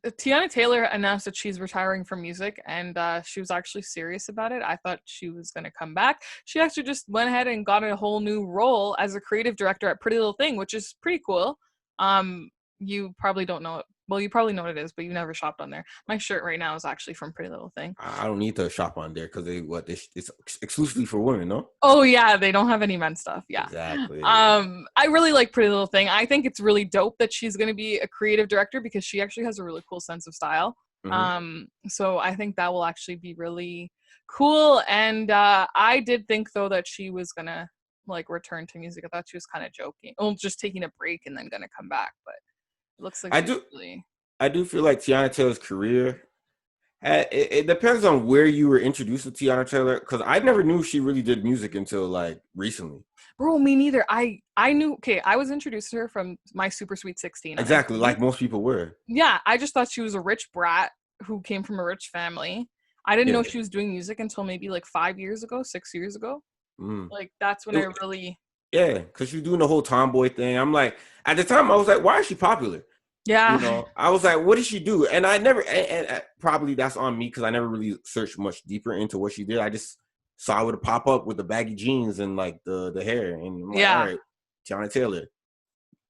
Teyana Taylor announced that she's retiring from music, and she was actually serious about it. I thought she was going to come back. She actually just went ahead and got a whole new role as a creative director at Pretty Little Thing, which is pretty cool. You probably don't know it. Well, you probably know what it is, but you never shopped on there. My shirt right now is actually from Pretty Little Thing. I don't need to shop on there because it's exclusively for women, no? Oh yeah, they don't have any men's stuff. Yeah. Exactly. I really like Pretty Little Thing. I think it's really dope that she's going to be a creative director because she actually has a really cool sense of style. So I think that will actually be really cool. And I did think though that she was gonna like return to music. I thought she was kind of joking, just taking a break and then gonna come back. But it looks like I do feel like Teyana Taylor's career. It depends on where you were introduced to Teyana Taylor, because I never knew she really did music until like recently. Bro, me neither. I knew. Okay, I was introduced to her from My Super Sweet 16. Exactly, like most people were. Yeah, I just thought she was a rich brat who came from a rich family. I didn't know she was doing music until maybe like 5 years ago, 6 years ago. Like that's when I really. Yeah, because she's doing the whole tomboy thing. I'm like, at the time, I was like, why is she popular? Yeah. You know, I was like, what did she do? And I never, and probably that's on me because I never really searched much deeper into what she did. I just saw it pop up with the baggy jeans and like the hair. And I'm like, all right, Teyana Taylor.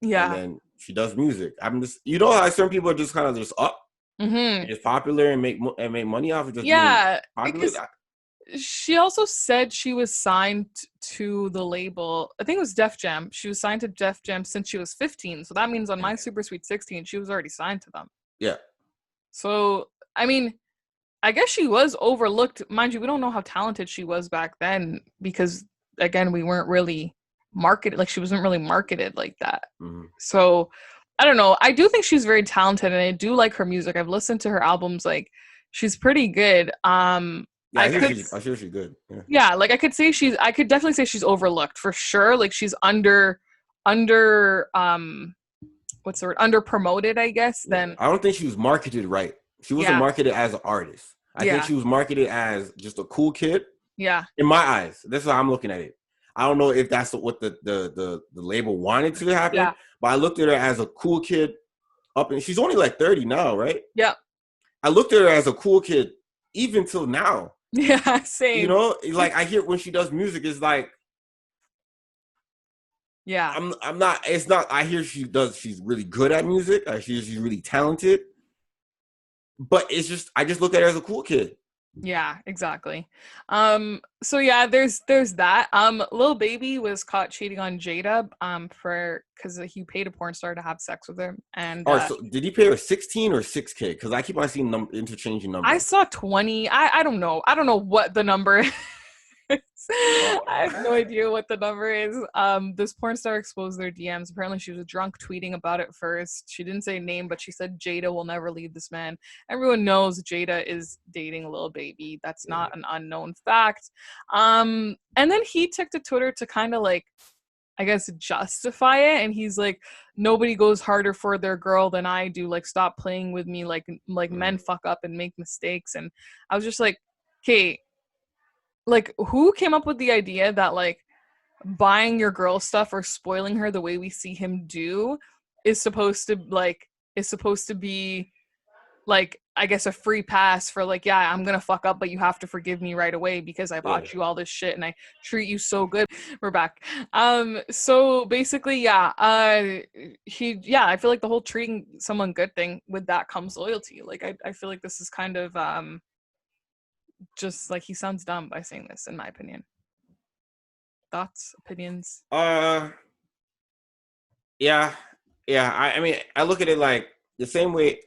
Yeah. And then she does music. I'm just, you know how certain people are just kind of just up, just popular and make money off of just being popular? Because she also said she was signed to the label. I think it was Def Jam. She was signed to Def Jam since she was 15. So that means on My Super Sweet 16, she was already signed to them. Yeah. So, I mean, I guess she was overlooked. Mind you, we don't know how talented she was back then because, again, we weren't really marketed. Like, she wasn't really marketed like that. So, I don't know. I do think she's very talented, and I do like her music. I've listened to her albums. Like, she's pretty good. Yeah, I hear she's good. Yeah, like I could definitely say she's overlooked for sure. Like she's under what's the word? Under promoted, I guess. Then I don't think she was marketed right. She wasn't marketed as an artist. I think she was marketed as just a cool kid. Yeah. In my eyes. That's how I'm looking at it. I don't know if that's what the label wanted to happen, but I looked at her as a cool kid and she's only like 30 now, right? Yeah. I looked at her as a cool kid even till now. Yeah, same. You know, like I hear when she does music, it's like, I'm not. It's not. I hear she's really good at music. I hear she's really talented. But it's just, I just look at her as a cool kid. Yeah, exactly. So yeah, there's that. Lil Baby was caught cheating on Jayda because he paid a porn star to have sex with her. And all right, so did he pay her 16 or 6K? Because I keep on seeing interchanging numbers. I saw 20. I don't know. I don't know what the number is. I have no idea what the number is. This porn star exposed their DMs. Apparently she was drunk tweeting about it first. She didn't say name, but she said Jayda will never leave this man. Everyone knows Jayda is dating Lil Baby. That's not an unknown fact. And then he took to Twitter to kind of like, I guess, justify it. And he's like, nobody goes harder for their girl than I do. Like, stop playing with me. Like men fuck up and make mistakes. And I was just like, okay, like, who came up with the idea that, like, buying your girl stuff or spoiling her the way we see him do is supposed to be, like, I guess a free pass for, like, yeah, I'm gonna fuck up, but you have to forgive me right away because I bought you all this shit and I treat you so good. We're back. So basically, I feel like the whole treating someone good thing, with that comes loyalty. Like, I feel like this is kind of, just like, he sounds dumb by saying this, in my opinion. Thoughts, opinions? Yeah. I mean, I look at it like the same way.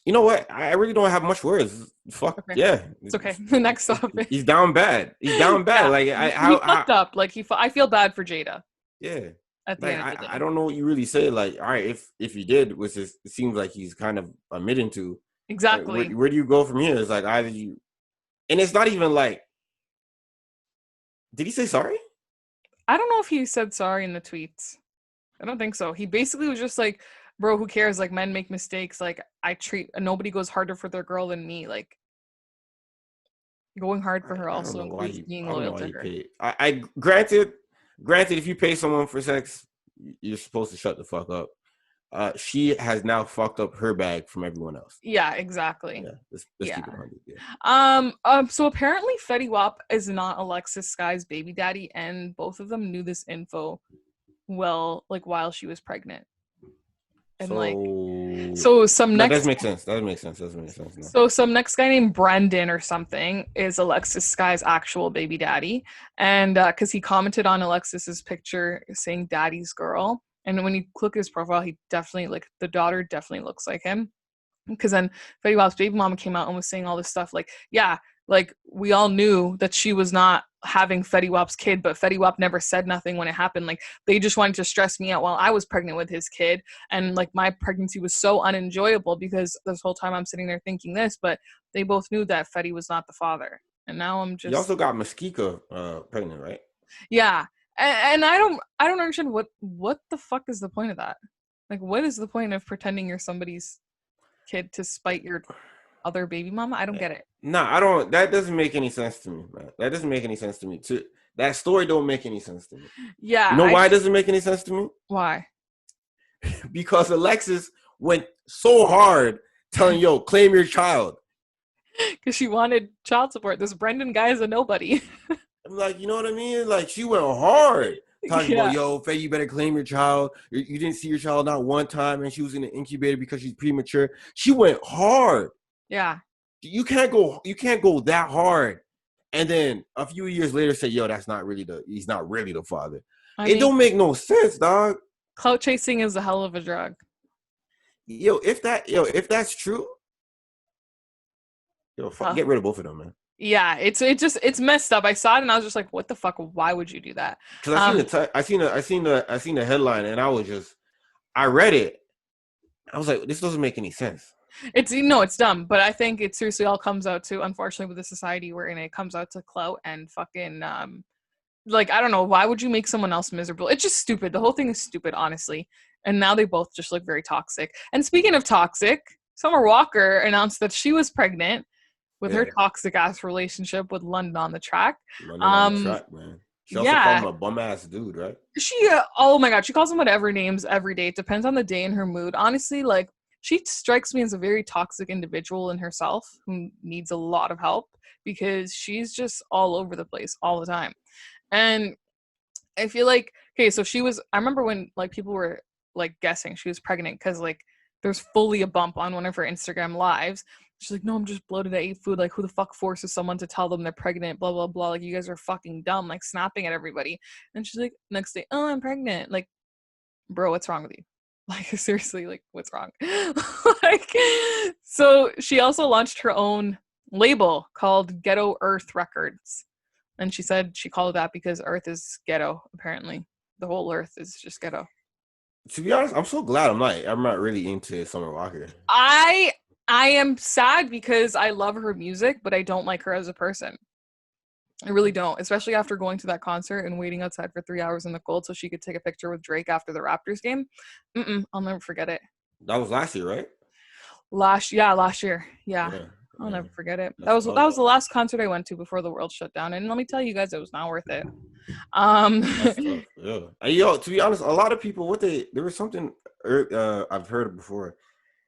You know what? I really don't have much words. Fuck. Okay. Yeah. It's okay. The next topic. He's down bad. Like he fucked up. Like I feel bad for Jayda. Yeah. At the end of the day. I don't know what you really say. Like, all right, if he did, which it seems like he's kind of admitting to. Exactly. Like, where do you go from here? It's like either you. And it's not even like, did he say sorry? I don't know if he said sorry in the tweets. I don't think so. He basically was just like, bro, who cares? Like, men make mistakes. Like, nobody goes harder for their girl than me. Like, going hard for her also includes being loyal to her. I granted, if you pay someone for sex, you're supposed to shut the fuck up. she has now fucked up her bag from everyone else. Yeah, exactly. Yeah, let's keep it 100. Yeah. So apparently Fetty Wap is not Alexis Sky's baby daddy, and both of them knew this info well, like while she was pregnant. And like, so some that next does make sense. That makes sense. Doesn't make sense. No. So some next guy named Brendan or something is Alexis Sky's actual baby daddy, and because he commented on Alexis's picture saying "daddy's girl," and when you click his profile, he definitely like the daughter definitely looks like him. Because then Fetty Wap's baby mama came out and was saying all this stuff like, yeah, like we all knew that she was not having Fetty Wap's kid, but Fetty Wap never said nothing when it happened. Like they just wanted to stress me out while I was pregnant with his kid. And like my pregnancy was so unenjoyable because this whole time I'm sitting there thinking this, but they both knew that Fetty was not the father. And now I'm just. You also got Muskika pregnant, right? Yeah. And I don't understand what the fuck is the point of that? Like what is the point of pretending you're somebody's kid to spite your other baby mama? I don't get it. No, I don't. That doesn't make any sense to me, man. That doesn't make any sense to me. That story don't make any sense to me. Yeah. You know why it doesn't make any sense to me? Why? Because Alexis went so hard telling, yo, claim your child. Because she wanted child support. This Brendan guy is a nobody. I'm like, you know what I mean? Like, she went hard. Talking about, yo, Faye, you better claim your child. You didn't see your child not one time, and she was in the incubator because she's premature. She went hard. Yeah. You can't go that hard. And then a few years later say, yo, he's not really the father. I mean, don't make no sense, dog. Clout chasing is a hell of a drug. Yo, if that's true, get rid of both of them, man. Yeah, it's messed up. I saw it and I was just like, what the fuck? Why would you do that? Because I seen the headline and I read it. I was like, this doesn't make any sense. It's dumb, but I think it seriously all comes out to, unfortunately, with the society we're in, it comes out to clout and fucking like, I don't know, why would you make someone else miserable? It's just stupid. The whole thing is stupid, honestly. And now they both just look very toxic. And speaking of toxic, Summer Walker announced that she was pregnant with her toxic ass relationship with London on the Track. London on the Track, man. She also called him a bum ass dude, right? Oh my god, she calls him whatever names every day. It depends on the day and her mood. Honestly, like, she strikes me as a very toxic individual in herself who needs a lot of help because she's just all over the place all the time. And I feel like, okay, so I remember when like people were like guessing she was pregnant because like there's fully a bump on one of her Instagram lives. She's like, no, I'm just bloated. I ate food. Like, who the fuck forces someone to tell them they're pregnant? Blah, blah, blah. Like, you guys are fucking dumb. Like, snapping at everybody. And she's like, next day, oh, I'm pregnant. Like, bro, what's wrong with you? Like, seriously, like, what's wrong? Like, so she also launched her own label called Ghetto Earth Records. And she said she called it that because Earth is ghetto, apparently. The whole Earth is just ghetto. To be honest, I'm so glad I'm not really into Summer Walker. I am sad because I love her music, but I don't like her as a person. I really don't, especially after going to that concert and waiting outside for 3 hours in the cold so she could take a picture with Drake after the Raptors game. I'll never forget it. That was last year, right? Last year. Yeah. I'll never forget it. That was the last concert I went to before the world shut down. And let me tell you guys, it was not worth it. That's tough. Yeah. And, yo, to be honest, a lot of people, there was something I've heard before.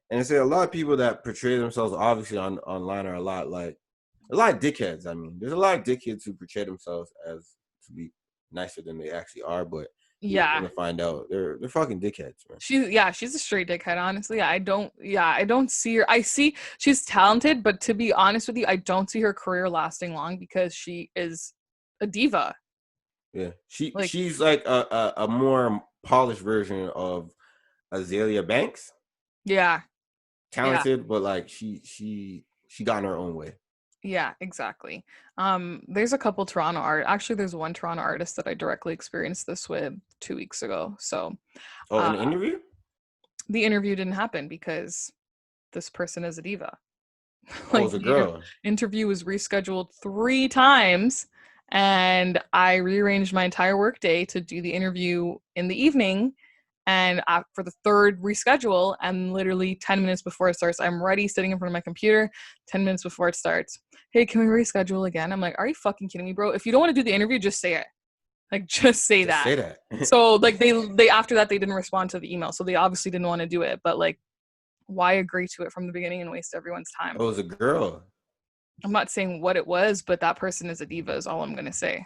And they say a lot of people that portray themselves obviously online are a lot of dickheads. I mean, there's a lot of dickheads who portray themselves as to be nicer than they actually are, but you're gonna find out they're fucking dickheads, man. She's a straight dickhead, honestly. I don't see her. I see she's talented, but to be honest with you, I don't see her career lasting long because she is a diva. Yeah. She's like a more polished version of Azalea Banks. Yeah. Talented, but like she got in her own way. Yeah, exactly. There's a couple there's one Toronto artist that I directly experienced this with 2 weeks ago. So an interview? The interview didn't happen because this person is a diva. Like, it's a girl. Interview was rescheduled 3 times and I rearranged my entire workday to do the interview in the evening. And for the 3rd reschedule, and literally 10 minutes before it starts, I'm ready, sitting in front of my computer, 10 minutes before it starts. Hey, can we reschedule again? I'm like, are you fucking kidding me, bro? If you don't want to do the interview, just say it. Like, just say Just that. say that. So like they after that they didn't respond to the email, so they obviously didn't want to do it. But like, why agree to it from the beginning and waste everyone's time? It was a girl. I'm not saying what it was, but that person is a diva is all I'm gonna say.